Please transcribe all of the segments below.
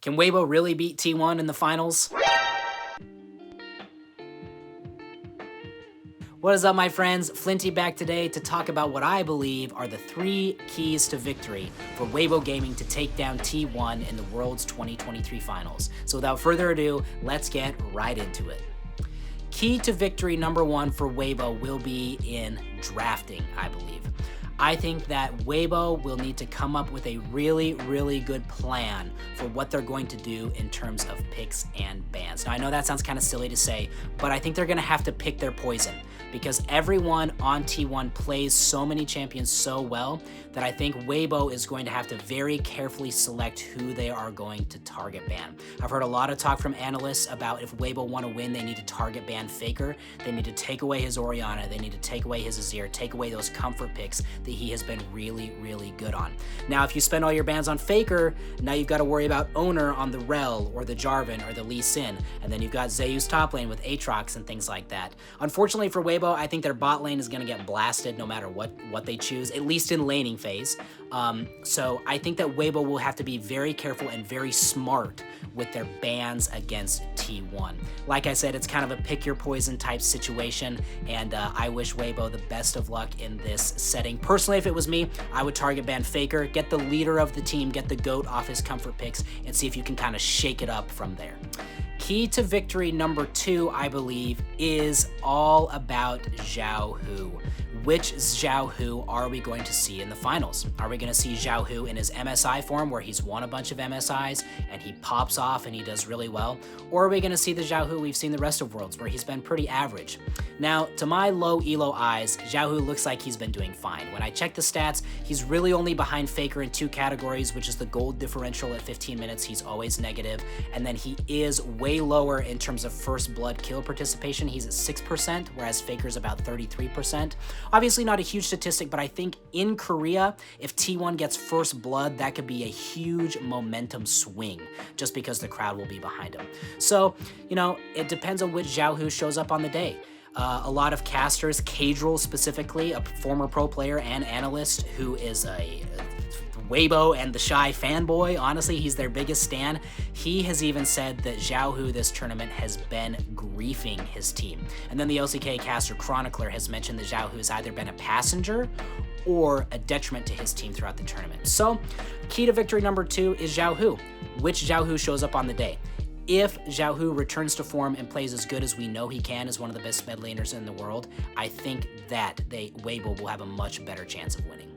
Can Weibo really beat T1 in the finals? What is up, my friends? Flinty back today to talk about what I believe are the 3 keys to victory for Weibo Gaming to take down T1 in the World's 2023 finals. So without further ado, let's get right into it. Key to victory number 1 for Weibo will be in drafting, I believe. I think that Weibo will need to come up with a really good plan for what they're going to do in terms of picks and bans. Now, I know that sounds kind of silly to say, but I think they're going to have to pick their poison because everyone on T1 plays so many champions so well that I think Weibo is going to have to very carefully select who they are going to target ban. I've heard a lot of talk from analysts about if Weibo want to win, they need to target ban Faker. They need to take away his Orianna. They need to take away his Azir, take away those comfort picks that he has been really good on. Now, if you spend all your bans on Faker, now you've got to worry about Owner on the Rel or the Jarvan or the Lee Sin, and then you've got Zeyu's top lane with Aatrox and things like that. Unfortunately for Weibo, I think their bot lane is going to get blasted no matter what they choose, at least in laning phase. So I think that Weibo will have to be very careful and very smart with their bans against T1. Like I said, it's kind of a pick your poison type situation, and I wish Weibo the best of luck in this setting. Personally, if it was me, I would target ban Faker, get the leader of the team, get the GOAT off his comfort picks, and see if you can kind of shake it up from there. Key to victory number 2, I believe, is all about Xiao Hu. Which Xiao Hu are we going to see in the finals? Are we going to see Xiao Hu in his MSI form where he's won a bunch of MSIs and he pops off and he does really well? Or are we going to see the Xiao Hu we've seen the rest of Worlds where he's been pretty average? Now, to my low elo eyes, Xiao Hu looks like he's been doing fine. When I check the stats, he's really only behind Faker in 2 categories, which is the gold differential at 15 minutes. He's always negative. And then he is way lower in terms of first blood kill participation. He's at 6%, whereas Faker's about 33%. Obviously not a huge statistic, but I think in Korea, if T1 gets first blood, that could be a huge momentum swing just because the crowd will be behind him. So, you know, it depends on which Xiao Hu shows up on the day. A lot of casters, Cadril specifically, a former pro player and analyst who is a Weibo and the Shy fanboy. Honestly, he's their biggest stan. He has even said that Xiao Hu this tournament has been griefing his team. And then the LCK caster Chronicler has mentioned that Xiao Hu has either been a passenger or a detriment to his team throughout the tournament. So, key to victory number 2 is Xiao Hu. Which Xiao Hu shows up on the day? If Xiao Hu returns to form and plays as good as we know he can as one of the best mid laners in the world, I think that Weibo will have a much better chance of winning.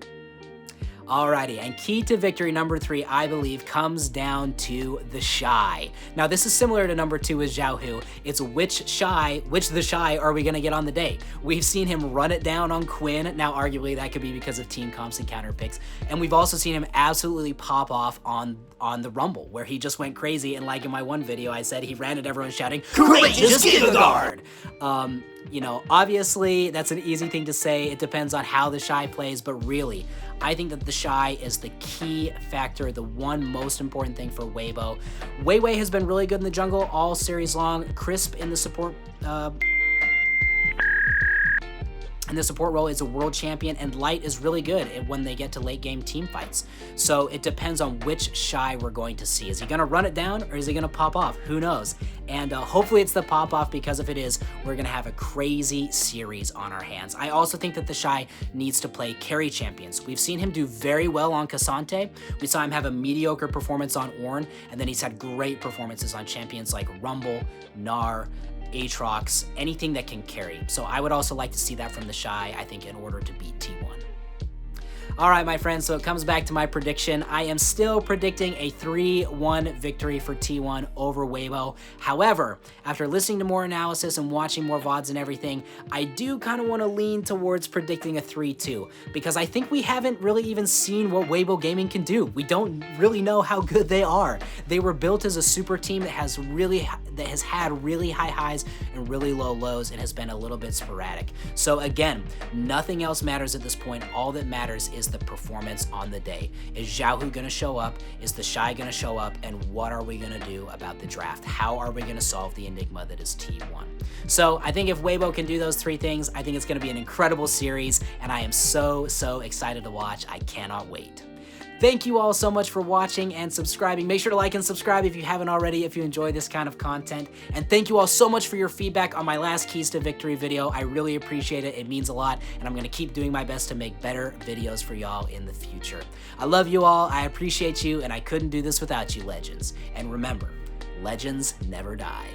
Alrighty, and key to victory number 3, I believe, comes down to the Shy. Now, this is similar to number 2 with Xiao Hu. It's which the Shy are we going to get on the day? We've seen him run it down on Quinn. Now, arguably, that could be because of team comps and counter picks. And we've also seen him absolutely pop off on the Rumble, where he just went crazy. And like in my one video, I said he ran at everyone shouting, "Courageous Guard!" You know, obviously, that's an easy thing to say. It depends on how the Shy plays, but really, I think that the Shy is the key factor, the one most important thing for Weibo. Weiwei has been really good in the jungle all series long. Crisp in the support role is a world champion, and Light is really good when they get to late game team fights. So it depends on which Shy we're going to see. Is he going to run it down or is he going to pop off? Who knows? And hopefully it's the pop off, because if it is, we're going to have a crazy series on our hands. I also think that the Shy needs to play carry champions. We've seen him do very well on Cassante. We saw him have a mediocre performance on Ornn, and then he's had great performances on champions like Rumble, Gnar, Aatrox, anything that can carry. So I would also like to see that from the Shy, I think, in order to beat T1. All right, my friends, so it comes back to my prediction. I am still predicting a 3-1 victory for T1 over Weibo. However, after listening to more analysis and watching more VODs and everything, I do kind of want to lean towards predicting a 3-2, because I think we haven't really even seen what Weibo Gaming can do. We don't really know how good they are. They were built as a super team that has had really high highs and really low lows and has been a little bit sporadic. So again, nothing else matters at this point. All that matters is the performance on the day. Is Xiao Hu going to show up? Is the Shy going to show up? And what are we going to do about the draft? How are we going to solve the enigma that is T1? So I think if Weibo can do those 3 things, I think it's going to be an incredible series, and I am so excited to watch. I cannot wait. Thank you all so much for watching and subscribing. Make sure to like and subscribe if you haven't already, if you enjoy this kind of content. And thank you all so much for your feedback on my last Keys to Victory video. I really appreciate it. It means a lot, and I'm gonna keep doing my best to make better videos for y'all in the future. I love you all, I appreciate you, and I couldn't do this without you, Legends. And remember, legends never die.